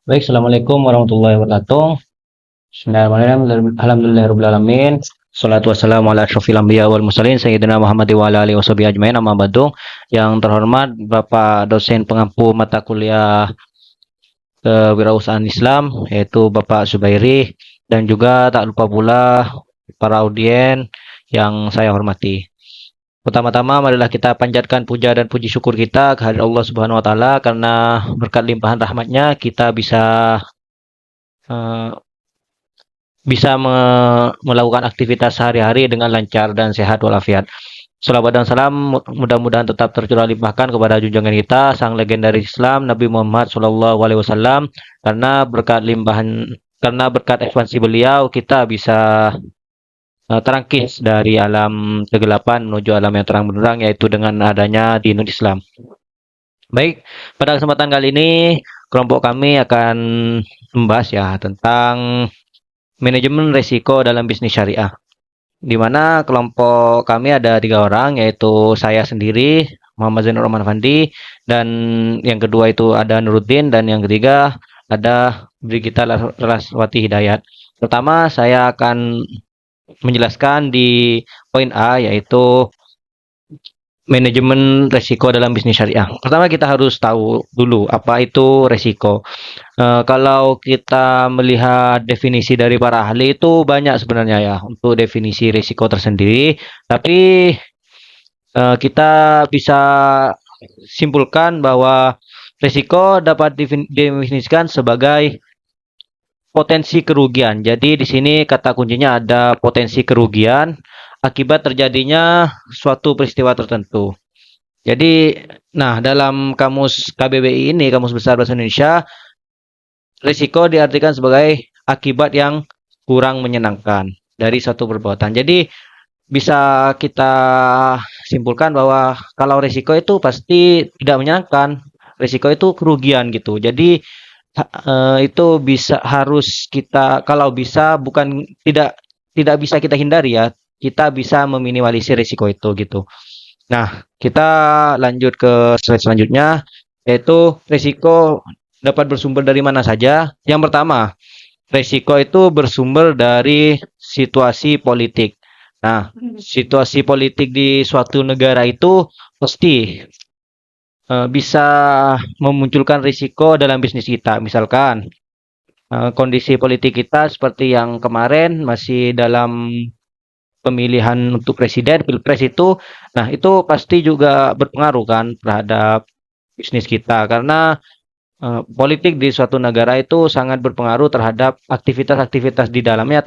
Baik, Assalamualaikum warahmatullahi wabarakatuh. Bismillahirrahmanirrahim. Alhamdulillahirrahmanirrahim. Salatu wassalamu ala asyrafil anbiya wal mursalin Sayyidina Muhammad wa ala alihi washabihi ajmain amma ba'du. Yang terhormat Bapak dosen pengampu mata kuliah Kewirausahaan Islam yaitu Bapak Subairi, dan juga tak lupa pula para audien yang saya hormati. Pertama-tama marilah kita panjatkan puja dan puji syukur kita kehadirat Allah Subhanahu wa taala, karena berkat limpahan rahmatnya kita eh, melakukan aktivitas sehari-hari dengan lancar dan sehat walafiat. Salawat dan salam mudah-mudahan tetap tercurah limpahkan kepada junjungan kita sang legendaris Islam Nabi Muhammad Shallallahu Alaihi Wasallam, karena berkat ekspansi beliau kita bisa terangkis dari alam kegelapan menuju alam yang terang benderang, yaitu dengan adanya dinul Islam. Baik, pada kesempatan kali ini kelompok kami akan membahas ya tentang manajemen risiko dalam bisnis syariah, di mana kelompok kami ada 3 orang, yaitu saya sendiri Muhammad Zainur Rahman Fandi, dan yang kedua itu ada Nuruddin, dan yang ketiga ada Brigita Raswati Hidayat. Pertama saya akan menjelaskan di poin A, yaitu manajemen resiko dalam bisnis syariah. Pertama kita harus tahu dulu apa itu resiko. Kalau kita melihat definisi dari para ahli itu banyak sebenarnya ya untuk definisi resiko tersendiri, tapi kita bisa simpulkan bahwa resiko dapat didefinisikan sebagai potensi kerugian. Jadi di sini kata kuncinya ada potensi kerugian akibat terjadinya suatu peristiwa tertentu. Jadi, nah dalam kamus KBBI ini, Kamus Besar Bahasa Indonesia, risiko diartikan sebagai akibat yang kurang menyenangkan dari suatu perbuatan. Jadi bisa kita simpulkan bahwa kalau risiko itu pasti tidak menyenangkan, risiko itu kerugian gitu. Jadi itu harus kita, kalau bisa, bukan tidak bisa kita hindari ya, kita bisa meminimalisir risiko itu gitu. Nah, kita lanjut ke slide selanjutnya, yaitu risiko dapat bersumber dari mana saja. Yang pertama, risiko itu bersumber dari situasi politik. Nah, situasi politik di suatu negara itu pasti bisa memunculkan risiko dalam bisnis kita. Misalkan kondisi politik kita seperti yang kemarin masih dalam pemilihan untuk presiden, pilpres itu, nah itu pasti juga berpengaruh kan terhadap bisnis kita, karena politik di suatu negara itu sangat berpengaruh terhadap aktivitas-aktivitas di dalamnya,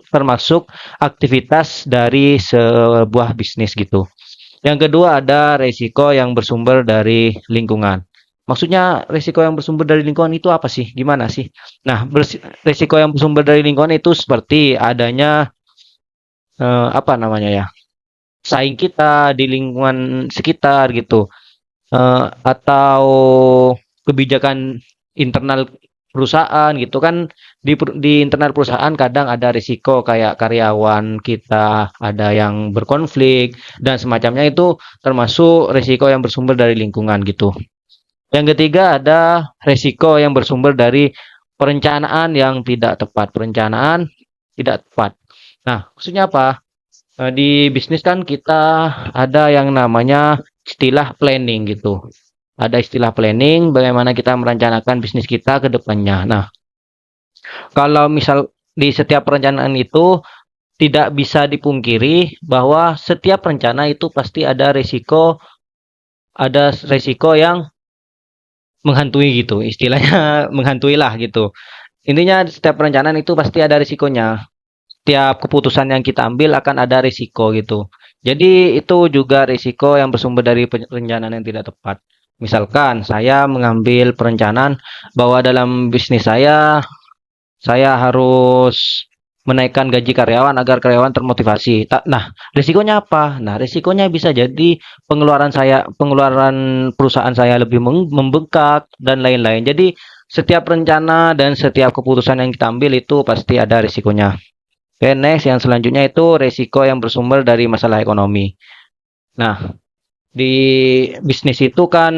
termasuk aktivitas dari sebuah bisnis gitu. Yang kedua ada resiko yang bersumber dari lingkungan. Maksudnya resiko yang bersumber dari lingkungan itu apa sih? Gimana sih? Nah, resiko yang bersumber dari lingkungan itu seperti adanya apa namanya ya? Saing kita di lingkungan sekitar gitu. Atau kebijakan internal perusahaan gitu kan, di internal perusahaan kadang ada risiko kayak karyawan kita ada yang berkonflik dan semacamnya, itu termasuk risiko yang bersumber dari lingkungan gitu. Yang ketiga ada risiko yang bersumber dari perencanaan yang tidak tepat. Perencanaan tidak tepat. Nah, maksudnya apa? Di bisnis kan kita ada yang namanya istilah planning gitu. Ada istilah planning, bagaimana kita merencanakan bisnis kita ke depannya. Nah, kalau misal di setiap perencanaan itu tidak bisa dipungkiri bahwa setiap rencana itu pasti ada resiko yang menghantui gitu. Istilahnya menghantui lah gitu. Intinya setiap perencanaan itu pasti ada risikonya. Setiap keputusan yang kita ambil akan ada risiko gitu. Jadi itu juga risiko yang bersumber dari perencanaan yang tidak tepat. Misalkan saya mengambil perencanaan bahwa dalam bisnis saya harus menaikkan gaji karyawan agar karyawan termotivasi. Nah, risikonya apa? Nah, risikonya bisa jadi pengeluaran perusahaan saya lebih membengkak dan lain-lain. Jadi setiap rencana dan setiap keputusan yang kita ambil itu pasti ada risikonya. Oke, next yang selanjutnya itu risiko yang bersumber dari masalah ekonomi. Nah, di bisnis itu kan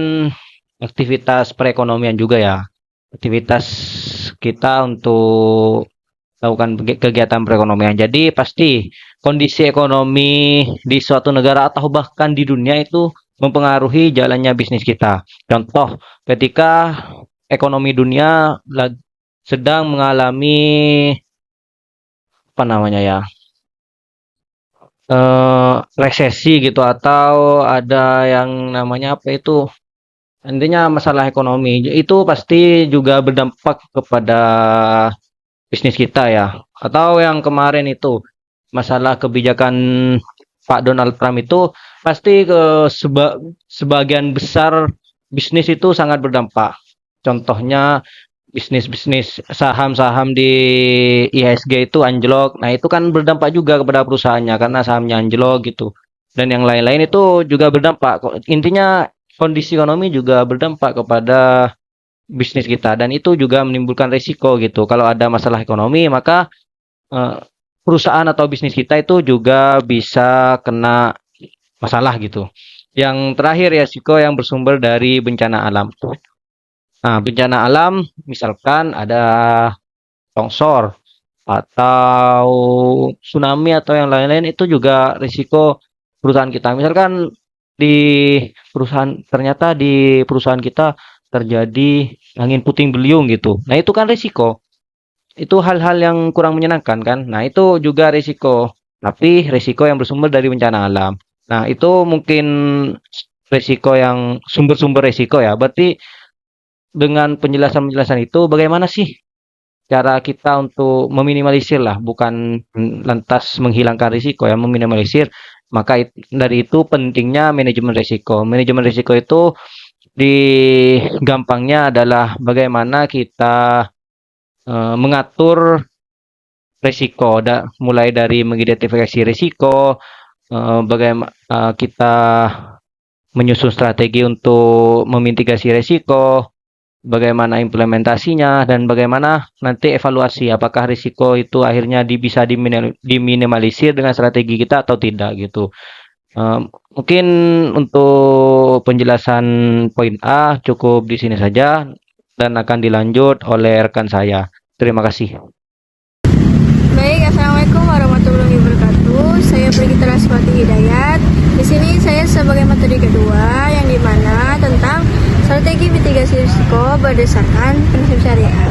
aktivitas perekonomian juga ya. Aktivitas kita untuk lakukan kegiatan perekonomian. Jadi pasti kondisi ekonomi di suatu negara atau bahkan di dunia itu mempengaruhi jalannya bisnis kita. Contoh, ketika ekonomi dunia sedang mengalami apa namanya ya, resesi gitu, atau ada yang namanya apa itu, intinya masalah ekonomi, itu pasti juga berdampak kepada bisnis kita ya. Atau yang kemarin itu masalah kebijakan Pak Donald Trump itu pasti ke sebagian besar bisnis itu sangat berdampak. Contohnya bisnis-bisnis saham-saham di IHSG itu anjlok. Nah, itu kan berdampak juga kepada perusahaannya karena sahamnya anjlok gitu. Dan yang lain-lain itu juga berdampak. Intinya kondisi ekonomi juga berdampak kepada bisnis kita dan itu juga menimbulkan risiko gitu. Kalau ada masalah ekonomi, maka eh, perusahaan atau bisnis kita itu juga bisa kena masalah gitu. Yang terakhir ya, risiko yang bersumber dari bencana alam. Nah, bencana alam misalkan ada longsor atau tsunami atau yang lain-lain, itu juga risiko perusahaan kita. Misalkan di ternyata di perusahaan kita terjadi angin puting beliung gitu. Nah, itu kan risiko. Itu hal-hal yang kurang menyenangkan kan. Nah, itu juga risiko. Tapi risiko yang bersumber dari bencana alam. Nah, itu mungkin risiko yang sumber-sumber risiko ya. Berarti dengan penjelasan-penjelasan itu bagaimana sih cara kita untuk meminimalisir lah, bukan lantas menghilangkan risiko ya, meminimalisir. Maka dari itu pentingnya manajemen risiko. Manajemen risiko itu di gampangnya adalah bagaimana kita mengatur risiko, mulai dari mengidentifikasi risiko, bagaimana kita menyusun strategi untuk memitigasi risiko, bagaimana implementasinya, dan bagaimana nanti evaluasi apakah risiko itu akhirnya bisa diminimalisir dengan strategi kita atau tidak gitu. Mungkin untuk penjelasan poin A cukup di sini saja dan akan dilanjut oleh rekan saya. Terima kasih. Baik, assalamualaikum warahmatullahi wabarakatuh. Saya Brigita Raswati Hidayat. Di sini saya sebagai materi kedua yang dimana tentang strategi mitigasi risiko berdasarkan prinsip syariah.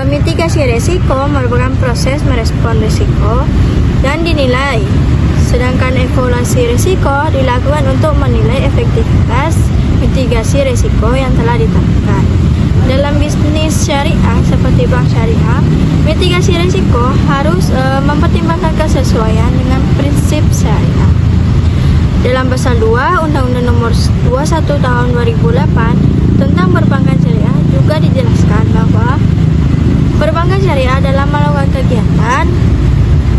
Mitigasi risiko merupakan proses merespon risiko dan dinilai. Sedangkan evaluasi risiko dilakukan untuk menilai efektivitas mitigasi risiko yang telah ditetapkan. Dalam bisnis syariah seperti bank syariah, mitigasi risiko harus mempertimbangkan kesesuaian dengan prinsip syariah. Dalam pasal 2 Undang-Undang Nomor 21 Tahun 2008 tentang perbankan syariah juga dijelaskan bahwa perbankan syariah dalam melakukan kegiatan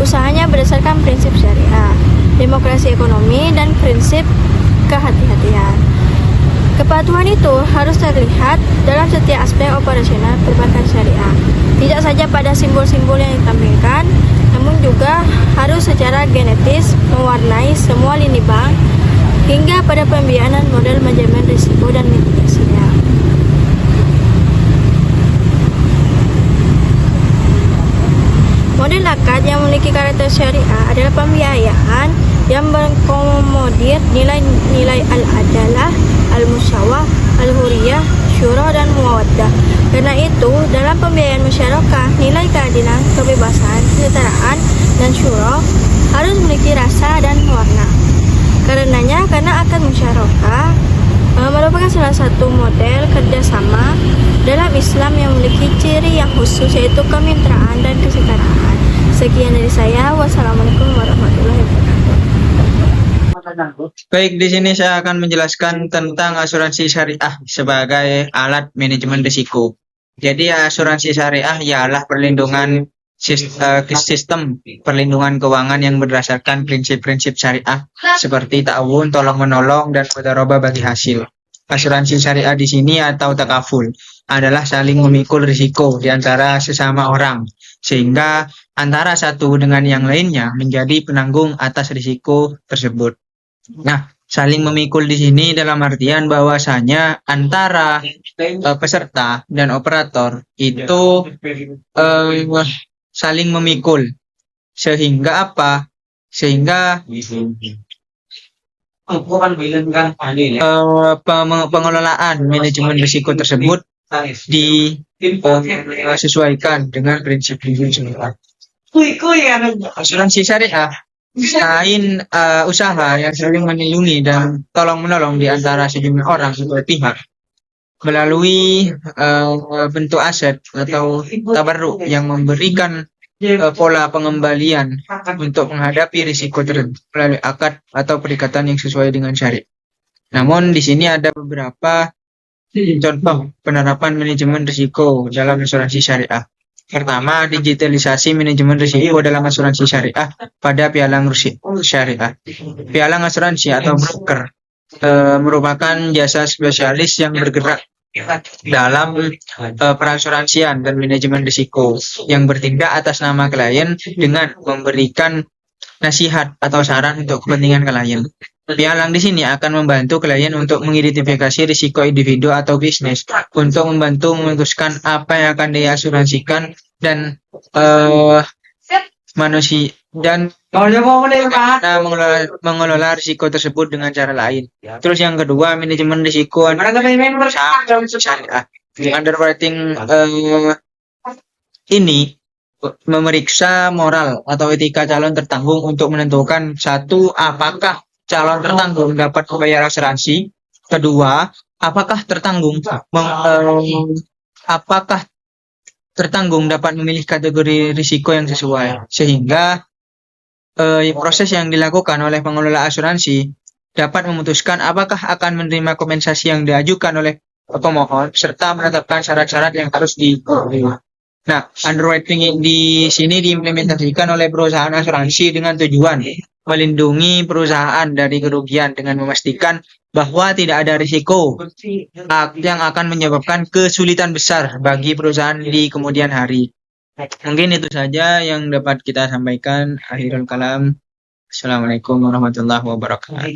usahanya berdasarkan prinsip syariah, demokrasi ekonomi, dan prinsip kehati-hatian. Kepatuhan itu harus terlihat dalam setiap aspek operasional perbankan syariah, tidak saja pada simbol-simbol yang ditampilkan, namun juga harus secara genetis mewarnai semua lini bank hingga pada pembiayaan model manajemen risiko dan mitigasinya. Model akad yang memiliki karakter syariah adalah pembiayaan yang mengakomodir nilai-nilai al-adalah, al-musyawah, al-huriyah, syura, dan muawaddah. Karena itu, dalam pembiayaan musyarakah, nilai keadilan, kebebasan, kesetaraan, dan syura harus memiliki rasa dan warna. Karena akad musyarakah merupakan salah satu model kerjasama dalam Islam yang memiliki ciri yang khusus, yaitu kemitraan dan kesetaraan. Sekian dari saya. Wassalamualaikum warahmatullahi wabarakatuh. Baik, di sini saya akan menjelaskan tentang asuransi syariah sebagai alat manajemen risiko. Jadi asuransi syariah ialah perlindungan sistem perlindungan keuangan yang berdasarkan prinsip-prinsip syariah seperti ta'awun, tolong-menolong, dan mudharabah bagi hasil. Asuransi syariah di sini atau takaful adalah saling memikul risiko di antara sesama orang, sehingga antara satu dengan yang lainnya menjadi penanggung atas risiko tersebut. Nah, Saling memikul di sini dalam artian bahwasanya antara peserta dan operator itu saling memikul. Sehingga apa? Sehingga pengelolaan manajemen risiko tersebut disesuaikan dengan prinsip-prinsip asuransi syariah. Selain usaha yang saling melindungi dan tolong menolong di antara sejumlah orang atau pihak melalui bentuk aset atau tabarruk yang memberikan pola pengembalian untuk menghadapi risiko tersebut melalui akad atau perikatan yang sesuai dengan syariat. Namun di sini ada beberapa contoh penerapan manajemen risiko dalam asuransi syariah. Pertama, digitalisasi manajemen risiko dalam asuransi syariah pada pialang syariah. Pialang asuransi atau broker merupakan jasa spesialis yang bergerak dalam perasuransian dan manajemen risiko yang bertindak atas nama klien dengan memberikan nasihat atau saran untuk kepentingan klien. Pialang di sini akan membantu klien untuk mengidentifikasi risiko individu atau bisnis, untuk membantu memutuskan apa yang akan diasuransikan dan manusia dan mengelola risiko tersebut dengan cara lain. Terus yang kedua, manajemen risiko syariah. Underwriting ini memeriksa moral atau etika calon tertanggung untuk menentukan satu, apakah calon tertanggung dapat membayar asuransi. Kedua, apakah tertanggung dapat memilih kategori risiko yang sesuai, sehingga proses yang dilakukan oleh pengelola asuransi dapat memutuskan apakah akan menerima kompensasi yang diajukan oleh pemohon serta menetapkan syarat-syarat yang harus dipenuhi. Nah, underwriting di sini diimplementasikan oleh perusahaan asuransi dengan tujuan melindungi perusahaan dari kerugian dengan memastikan bahwa tidak ada risiko yang akan menyebabkan kesulitan besar bagi perusahaan di kemudian hari. Mungkin itu saja yang dapat kita sampaikan. Akhirul kalam. Assalamualaikum warahmatullahi wabarakatuh.